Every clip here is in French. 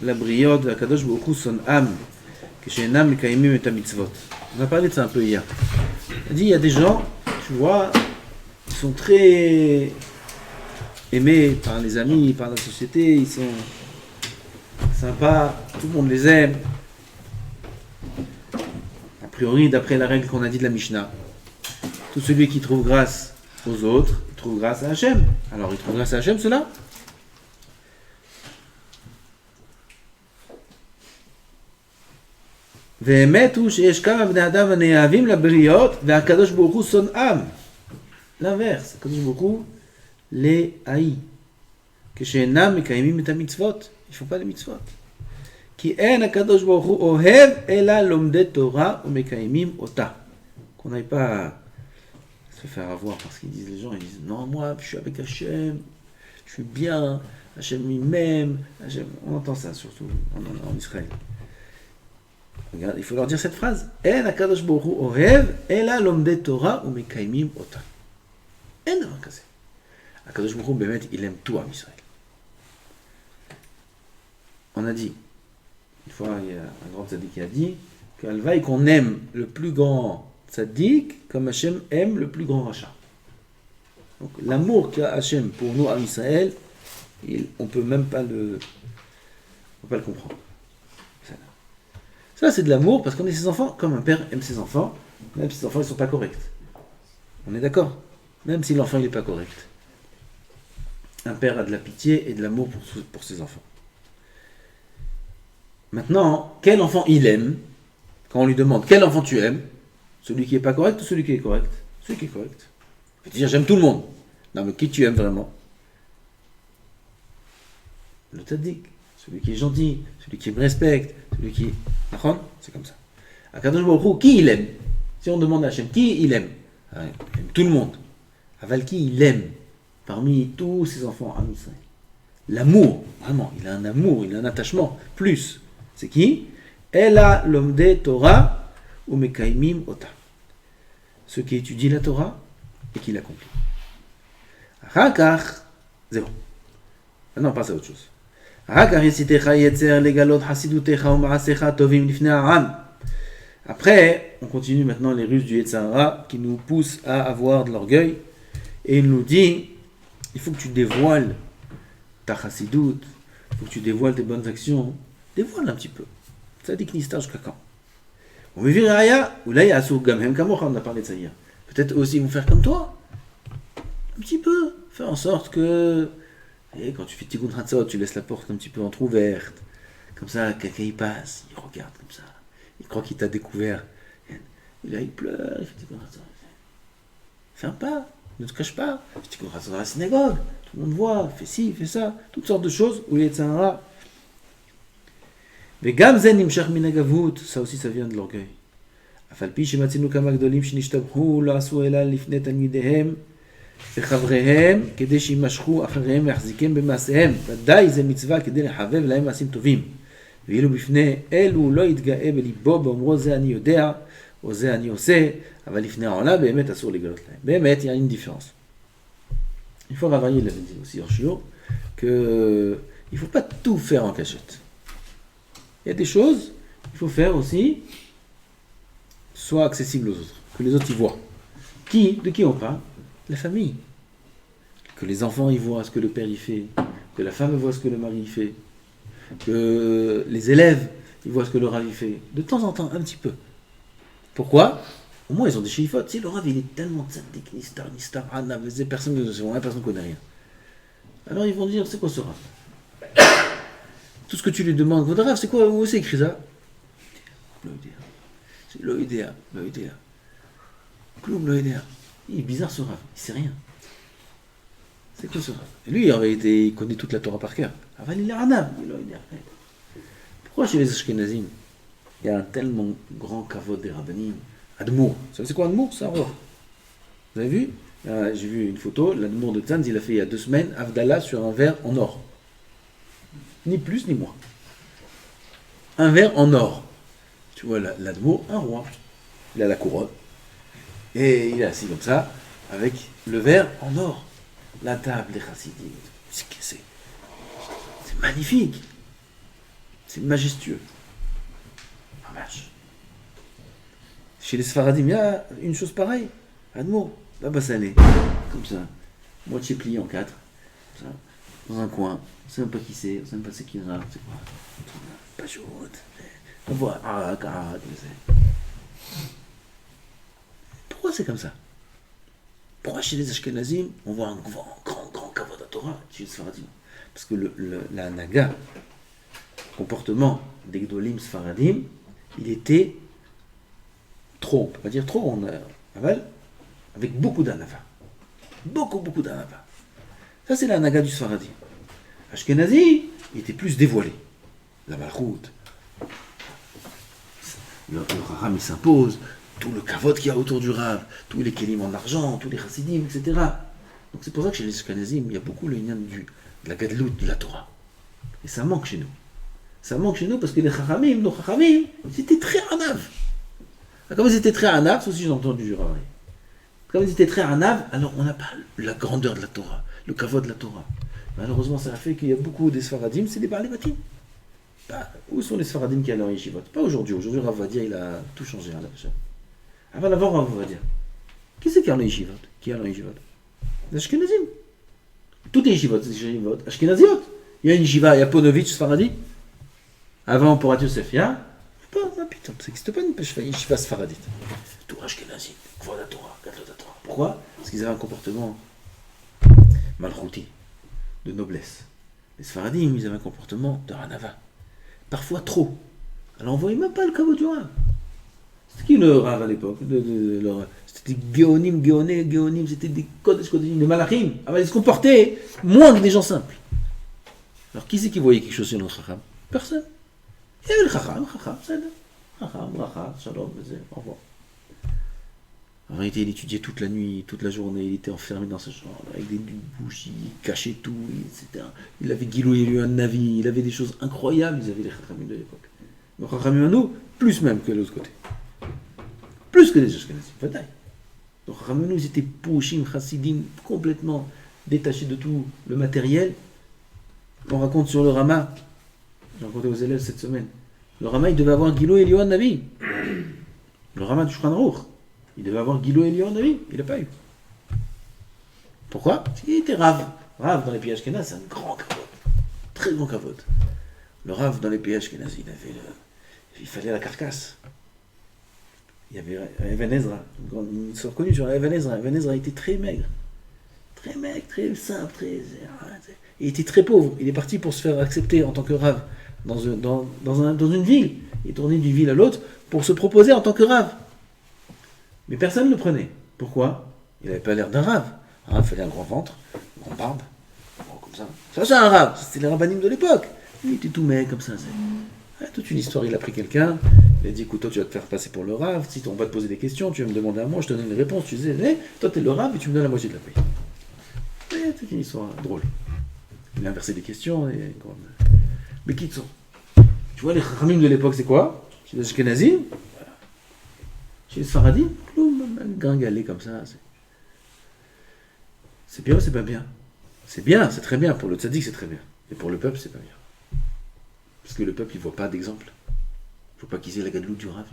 לבריות והקדוש ברוך הוא שונאם כשאינם מקיימים את המצוות. On a parlé de ça un peu hier. On a dit, il y a des gens, tu vois, ils sont très aimés par les amis, par la société, ils sont sympas, tout le monde les aime. A priori, d'après la règle qu'on a dit de la Mishnah, tout celui qui trouve grâce aux autres, il trouve grâce à Hachem. Alors, il trouve grâce à Hachem, cela? והאמת הוא שיש כמה בני אדם הנאהבים לבריות והקדוש ברוך הוא שונאם. l'inverse, הקדוש ברוך הוא להאי. כשאינם מקיימים את המצוות, ils font pas les מצוות. כי אין הקדוש ברוך הוא אוהב אלא לומדי תורה ומקיימים אותה. qu'on n'aille pas se faire avoir parce qu'ils disent les gens, ils disent non moi je suis avec Hachem, je suis bien, Hachem il m'aime, Hachem... on entend ça surtout en Israël. Regarde, il faut leur dire cette phrase. En הקדוש ברוך הוא אוהב אלא לומדי תורה ומקיימים אותה. אין דבר כזה. הקדוש ברוך הוא באמת, il aime tout עם ישראל. On a dit, une fois il y a un grand tzaddik qui a dit qu'Alvaï qu'on aime le plus grand tzaddik comme Hachem aime le plus grand rachat. Donc l'amour qu'a Hachem pour nous à Israël, on peut même pas le comprendre. Ça, c'est de l'amour parce qu'on est ses enfants, comme un père aime ses enfants, même si ses enfants ne sont pas corrects. On est d'accord? Même si l'enfant n'est pas correct. Un père a de la pitié et de l'amour pour ses enfants. Maintenant, quel enfant il aime? Quand on lui demande quel enfant tu aimes, celui qui n'est pas correct ou celui qui est correct? Celui qui est correct. Il peut dire j'aime tout le monde. Non, mais qui tu aimes vraiment? Le tzaddik. Celui qui est gentil, celui qui me respecte, celui qui... C'est comme ça. Akadosh Baruch Hu, qui il aime? Si on demande à Hachem, qui il aime? Il aime tout le monde. Aval qui il aime parmi tous ses enfants à Israël? L'amour, vraiment, il a un amour, il a un attachement. Plus, c'est qui? Ela lomde Torah ou mekaimim ota. Ceux qui étudient la Torah et qui l'accomplissent. Achakach, zéro. Maintenant, on passe à autre chose. Après, on continue maintenant les ruses du Yetzer Hara qui nous poussent à avoir de l'orgueil et il nous dit il faut que tu dévoiles ta chassidoute, il faut que tu dévoiles tes bonnes actions, dévoile un petit peu. Ça dit Knistar jusqu'à quand? On veut vivre Raya, ou là il y a Asur Gamhem Kamocha, on a parlé de ça hier. Peut-être aussi ils vont faire comme toi, un petit peu, faire en sorte que. Et quand tu fais Tikkun Hatzot, tu laisses la porte un petit peu entrouverte. Comme ça, quelqu'un y passe, il regarde comme ça. Il croit qu'il t'a découvert. Et là, il pleure, il fait Tikkun Hatzot. Ferme pas, ne te cache pas. Fais Tikkun Hatzot dans la synagogue. Tout le monde voit, fais ci, fais ça. Toutes sortes de choses où il est tzara. וגם זה נמשך מן הגבות, ça aussi ça vient de l'orgueil. אף על פי שמצאנו כמה גדולים שנשתבחו, לא עשו אלא לפני תלמידיהם. וחבריהם כדי שימשכו אחריהם ויחזיקים במעשיהם ודאי זה מצווה כדי לחבב להם מעשים טובים ואילו בפני אלו לא יתגאה בליבו באומרו זה אני יודע או זה אני עושה אבל לפני העולם באמת אסור לגלות להם באמת il y a une différence il faut travailler l'avait dit aussi en chiot que il faut pas tout faire en cachette il y a des choses il faut faire aussi soit accessible aux autres que les autres y voient de qui on parle? La famille. Que les enfants y voient ce que le père y fait, que la femme voit ce que le mari y fait, que les élèves y voient ce que le rav y fait. De temps en temps, un petit peu. Pourquoi? Au moins, ils ont des chiffres. Si le rav, il est tellement tzaddik, nistar, hana, personne ne connaît rien. Alors ils vont dire, c'est quoi ce rav? Tout ce que tu lui demandes, votre rav, c'est quoi? Où c'est écrit ça? C'est l'oïdéa. Kloum l'oïdéa. Il est bizarre ce Rav, il sait rien. C'est quoi ce Rav? Et lui, en réalité, il connaît toute la Torah par cœur. Aval il est Ranav. Pourquoi chez les Ashkenazim, il y a un tellement grand kavod des Rabbanim? Admour. Vous savez c'est quoi Admour? C'est un roi. Vous avez vu? J'ai vu une photo, l'Admour de Tzanz, il a fait il y a 2 semaines, Avdallah sur un verre en or. Ni plus ni moins. Un verre en or. Tu vois, l'Admour, un roi. Il a la couronne. Et il est assis comme ça, avec le verre en or. La table, les chassidim. C'est magnifique. C'est majestueux. Ah, vache. Chez les Sfaradim, il y a une chose pareille. Admo, là-bas, ça allait. Comme ça. Moitié plié en 4. Comme ça. Dans un coin. On ne sait même pas qui c'est. On ne sait même pas c'est qui grave. C'est quoi? Pas chaud. On voit. Pourquoi c'est comme ça? Pourquoi chez les Ashkenazim, on voit un grand kavod à Torah chez les Sfaradim? Parce que la naga, comportement des Gdolim Sfaradim, il était trop, on peut pas dire trop, avec beaucoup d'anava. Beaucoup d'anava. Ça, c'est la naga du Sfaradim. Ashkenazi, il était plus dévoilé. La malchoute. Le Raham, il s'impose. Tout le kavod qu'il y a autour du Rav, tous les kelim en argent, tous les chassidim, etc. Donc c'est pour ça que chez les Ashkenazim, il y a beaucoup le lien de la gadlout, de la Torah. Et ça manque chez nous. Ça manque chez nous parce que les chachamim, nos chachamim, ils étaient très anav. Comme ils étaient très anav, ça aussi j'ai entendu du Rav. Comme ils étaient très anav, alors on n'a pas la grandeur de la Torah, le kavod de la Torah. Malheureusement, ça a fait qu'il y a beaucoup des Sfaradim, c'est des Baalei Batim. Où sont les Sfaradim qui allaient en yeshivot? Pas aujourd'hui. Aujourd'hui, Rav Vadia, il a tout changé. Avant d'abord, Rav Vadia. Qui c'est qui a en yeshivot? Qui a en yeshivot? Les Ashkenazim. Toutes les yeshivot, c'est des yeshivot Ashkenaziot. Il y a une yeshiva, il y a Ponovitch, Sfaradi. Avant, pour Porat Yosef, il y a pas, putain, ça n'existe pas une yeshiva Sfaradite. Tout Ashkenazim, Kvod Torah, Gadlut Torah. Pourquoi? Parce qu'ils avaient un comportement malchouti, de noblesse. Les Sfaradim, ils avaient un comportement de Ranava. Parfois trop. Alors on ne voyait même pas le kavod du Rav. C'était qui le Rav à l'époque? C'était des Géonim, c'était des Kodesh, des Malachim. Alors ils se comportaient moins que des gens simples. Alors qui c'est qui voyait quelque chose sur le Chacham? Personne. Il y avait le Chacham, c'est Chacham, Bracha, Shalom, au revoir. En réalité, il étudiait toute la nuit, toute la journée, il était enfermé dans sa chambre, avec des bougies, il cachait tout, etc. Il avait Giloué lui un Navi, il avait des choses incroyables, ils avaient les Chachamim de l'époque. Les Chachamim à nous, plus même que de l'autre côté. Plus que les Ashkenazim, bataille. Donc Chachamim nous, ils étaient Pouchim, Chassidim, complètement détachés de tout le matériel. On raconte sur le Rama, j'ai raconté aux élèves cette semaine, le Rama, il devait avoir Giloué Eliyahu Navi. Le Rama du Shulchan Aruch. Il devait avoir Giloué Eliyahu Navi, il n'a pas eu. Pourquoi? Parce qu'il était Rav. Rav dans les pays Ashkenaz, c'est un grand kavod. Très grand kavod. Le Rav dans les pays Ashkenaz, il fallait la carcasse. Il y avait Even Ezra, une histoire connue sur Even Ezra. Even Ezra était très maigre, très simple, il était très pauvre. Il est parti pour se faire accepter en tant que Rav dans une ville. Il est tourné d'une ville à l'autre pour se proposer en tant que Rav. Mais personne ne le prenait. Pourquoi? Il n'avait pas l'air d'un Rav. Un Rav fallait un grand ventre, une grande barbe, comme ça. Ça, c'est un Rav. C'était les rabbinim de l'époque. Il était tout maigre comme ça. Toute une histoire. Il a pris quelqu'un. Il a dit, écoute, toi, tu vas te faire passer pour le Rav. Si on va te poser des questions, tu vas me demander à moi, je te donne les réponses. Tu disais, toi, tu es le Rav et tu me donnes la moitié de la paye. Toute une histoire drôle. Il a inversé des questions. Mais qui sont? Tu vois, les rabbinim de l'époque, c'est quoi? C'est les Ashkenazim. Chez les Sfaradim, gringaler comme ça. C'est bien ou c'est pas bien? C'est bien, c'est très bien. Pour le tzaddik, c'est très bien. Et pour le peuple, c'est pas bien. Parce que le peuple, il voit pas d'exemple. Il ne faut pas qu'ils aient la gadlout du Rav.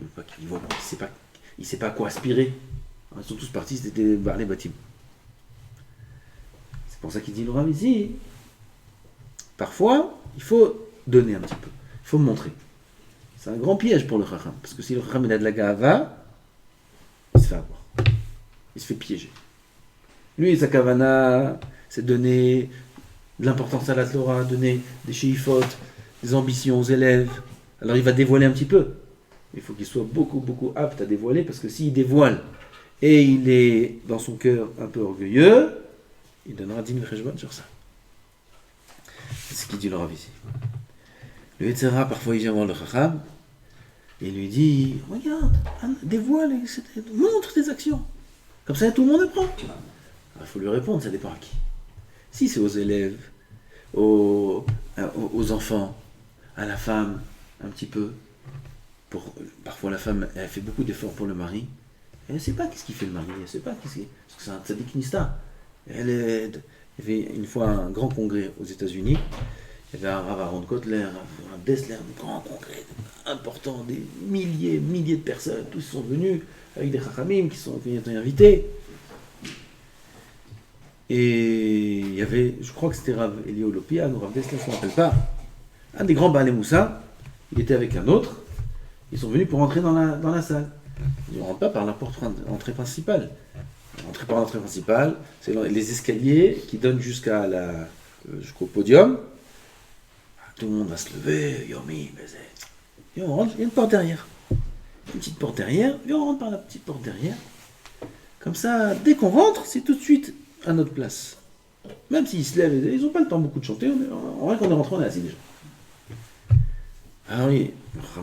Il sait pas à quoi aspirer. Ils sont tous partis, c'était des Baalei Batim. C'est pour ça qu'il dit le Rav ici. Parfois, il faut donner un petit peu. Il faut montrer. C'est un grand piège pour le Chacham. Parce que si le Chacham il a de la gava, il se fait avoir. Il se fait piéger. Lui, sa kavana, c'est donner de l'importance à la Torah, donner des sheifot, des ambitions aux élèves. Alors il va dévoiler un petit peu. Il faut qu'il soit beaucoup apte à dévoiler, parce que s'il dévoile et il est dans son cœur un peu orgueilleux, il donnera 10 000 cheshbon sur ça. C'est ce qu'il dit le Rav ici. Le Yetzirah, parfois il vient voir le Chacham, et il lui dit, regarde, dévoile, montre tes actions. Comme ça, tout le monde apprend. Il faut lui répondre, ça dépend à qui. Si c'est aux élèves, aux enfants, à la femme, un petit peu. Parfois, la femme, elle fait beaucoup d'efforts pour le mari. Elle ne sait pas qu'est-ce qu'il fait le mari. Elle ne sait pas qu'est-ce qu'il fait. Parce que c'est un tzaddik nista. Il y avait une fois un grand congrès aux États-Unis. Il Il y avait un Rav Aaron Kotler, un Dessler, un grand congrès important, des milliers de personnes, tous sont venus avec des Chachamim qui ont été invités. Et il y avait, je crois que c'était Rav Eliyahu Lopian ou Rav Dessler, je ne me rappelle pas, un des grands Baalei Moussa, il était avec un autre, ils sont venus pour entrer dans la salle. Ils ne rentrent pas par la porte d'entrée principale. Entrer par l'entrée principale, c'est les escaliers qui donnent jusqu'au podium. Tout le monde va se lever, Yomi, et on rentre, il y a une porte derrière. Une petite porte derrière, et on rentre par la petite porte derrière. Comme ça, dès qu'on rentre, c'est tout de suite à notre place. Même s'ils se lèvent, ils n'ont pas le temps beaucoup de chanter, on voit qu'on est rentré, on est assis déjà. Alors il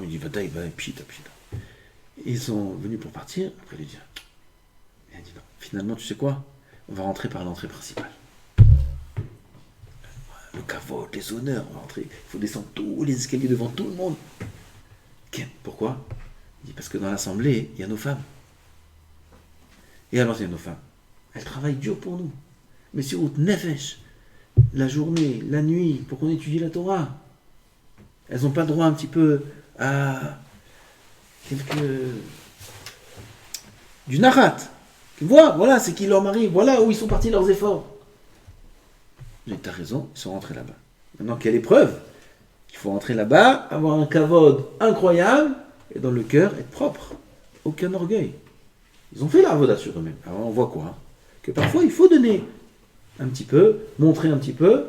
dit, Vadaï, pchita. Ils sont venus pour partir, après il dit, il a dit non, finalement tu sais quoi, on va rentrer par l'entrée principale. Le kavod, les honneurs, on va rentrer, il faut descendre tous les escaliers devant tout le monde. Pourquoi? Il dit parce que dans l'assemblée, il y a nos femmes. Et alors il y a nos femmes, elles travaillent dur pour nous. Mais c'est out nefesh, la journée, la nuit, pour qu'on étudie la Torah. Elles n'ont pas droit un petit peu à du narat. Voilà, c'est qui leur mari, voilà où ils sont partis leurs efforts. Mais t'as raison, ils sont rentrés là-bas. Maintenant, quelle épreuve? Il faut rentrer là-bas, avoir un kavod incroyable, et dans le cœur, être propre. Aucun orgueil. Ils ont fait la avoda sur eux-mêmes. Alors on voit quoi? Que parfois, il faut donner un petit peu, montrer un petit peu,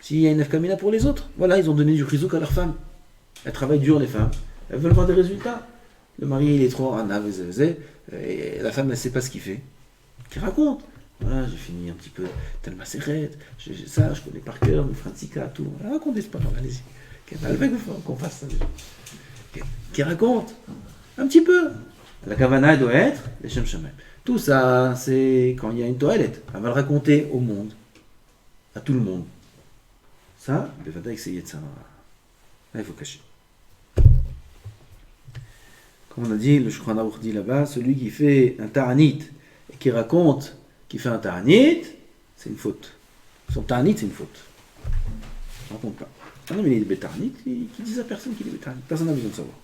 s'il y a une nefkamina pour les autres. Voilà, ils ont donné du chizouk à leurs femmes. Elles travaillent dur, les femmes. Elles veulent voir des résultats. Le mari, il est trop et la femme, elle ne sait pas ce qu'il fait. Qui raconte. Voilà, j'ai fini un petit peu tel macéret, je connais par cœur, mes frantzika, tout. Racontez, c'est pas grave, allez-y. Qu'on fasse ça déjà. Qui raconte un petit peu. La kavana doit être les shem shemem. Tout ça, c'est quand il y a une toilette. Elle va le raconter au monde, à tout le monde. Ça, Bevada, essayez de ça. Là, il faut cacher. Comme on a dit, le Shulchan Aruch dit là-bas, celui qui fait un ta'anit et qui raconte qu'il fait un ta'anit, c'est une faute. Son ta'anit, c'est une faute. On ne raconte pas. Un homme, il est bétarnit, qui dit à personne qu'il est bétarnit. Personne n'a besoin de savoir.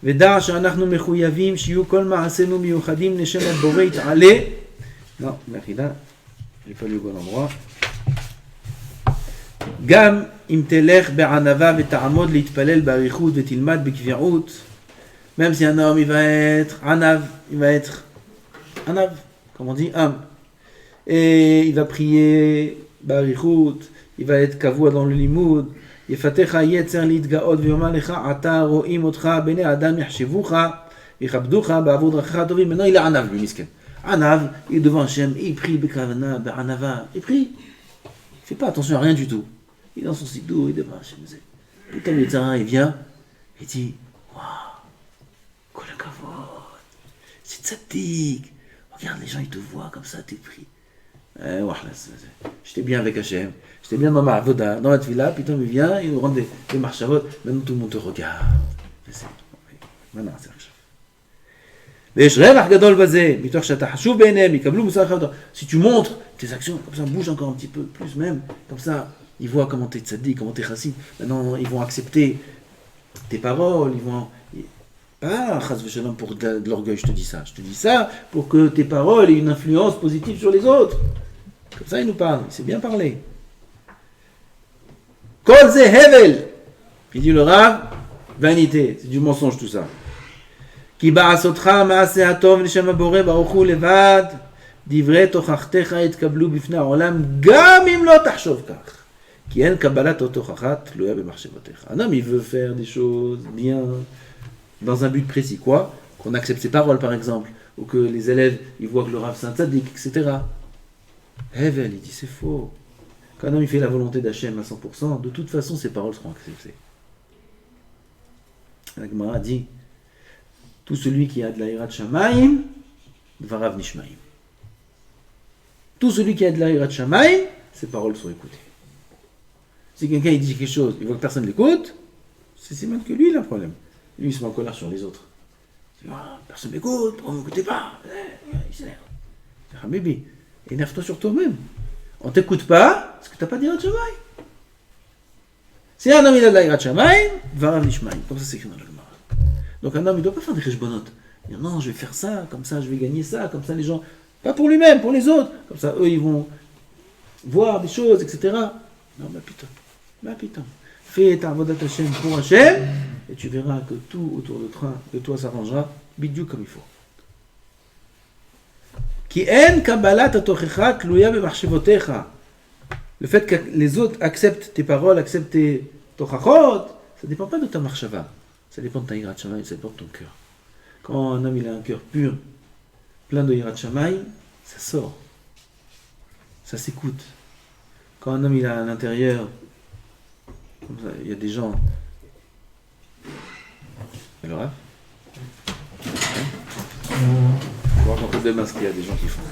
ודע שאנחנו מחויבים שיהיו כל מעשינו מיוחדים לשם הבורא יתעלה. Non, מחילה, j'ai pas lu au bon endroit. גם אם תלך בענווה ותעמוד להתפלל באריכות ותלמד בקביעות, même si un homme il va être anav, il va être anav, comme on dit, âme, et il va prier באריכות, il va être kavua dans le limoud, יפתח היצר להתגאות ויאמר לך עתה רואים אותך בני האדם יחשבוך ויכבדוך בעבור דרכיך הטובים. Maintenant il est anav, lui miskin. Anav, il est devant Hachem, il prie bekavana, be'anava, il prie. Il fait pas attention à rien du tout. Il est dans son sidou, il est devant Hachem. Putain, le Tzara, il vient, il dit, waouh, kol hakavod, c'est tzaddik. Regarde, les gens, ils te voient comme ça, t'es pris. J'étais bien avec Hachem, j'étais bien dans ma avoda, dans la tefila, puis il vient, il nous rend des marchavot, maintenant tout le monde te regarde. Maintenant, c'est si tu montres tes actions, comme ça, bouge encore un petit peu plus même, comme ça, ils voient comment t'es tzaddik, comment t'es chassid. Maintenant, ils vont accepter tes paroles, ils vont... Pas chas v'shalom pour de l'orgueil, je te dis ça. Je te dis ça pour que tes paroles aient une influence positive sur les autres. Comme ça, il nous parle, il sait bien parler. Kol ze hevel. Il dit le Rav, vanité, c'est du mensonge tout ça. כי בעשותך מעשה הטוב לשם הבורא ברוך הוא לבד, דברי תוכחתך יתקבלו בפני העולם, גם אם לא תחשוב כך. כי אין קבלת התוכחה תלויה במחשבותיך. Un homme, il veut faire des choses bien, dans un but précis. Quoi? Qu'on accepte ses paroles, par exemple, ou que les élèves, ils voient que le Rav c'est un tzaddik, etc. Hevel, il dit, c'est faux. Quand un homme, il fait la volonté d'Hachem à 100%, de toute façon, ses paroles seront acceptées. La Gemara dit, tout celui qui a de la hirat shamayim, dvarav nishmaim. Tout celui qui a de la hirat shamayim, ses paroles sont écoutées. Si quelqu'un il dit quelque chose, il voit que personne l'écoute, c'est même que lui il a un problème. Lui il se met en colère sur les autres. Il dit, personne m'écoute, pourquoi vous m'écoutez pas? Il s'énerve. Habibi, énerve-toi sur toi-même. On t'écoute pas parce que t'as pas de hirat shamayim. Si un homme il a de la Yirat Shamayim, Varav Nishmaim. Comme ça c'est écrit dans la Gemara. Donc un homme il ne doit pas faire des cheshbonot. Dire non, je vais faire ça, comme ça je vais gagner ça, comme ça les gens. Pas pour lui-même, pour les autres. Comme ça eux ils vont voir des choses, etc. Non, ma putain. Fais ta avodat Hashem pour Hashem, et tu verras que tout autour de toi s'arrangera, bidou comme il faut. Ki en kabbalat atochecha tluya b'machshevotecha. Le fait que les autres acceptent tes paroles, acceptent tes tochachot, ça ne dépend pas de ta marshava. Ça dépend de ta yirat shamayim, ça dépend de ton cœur. Quand un homme il a un cœur pur, plein de yirat shamayim, ça sort. Ça s'écoute. Quand un homme il a à l'intérieur, comme ça, il y a des gens. Alors, hein? On va rencontrer demain ce qu'il y a des gens qui font.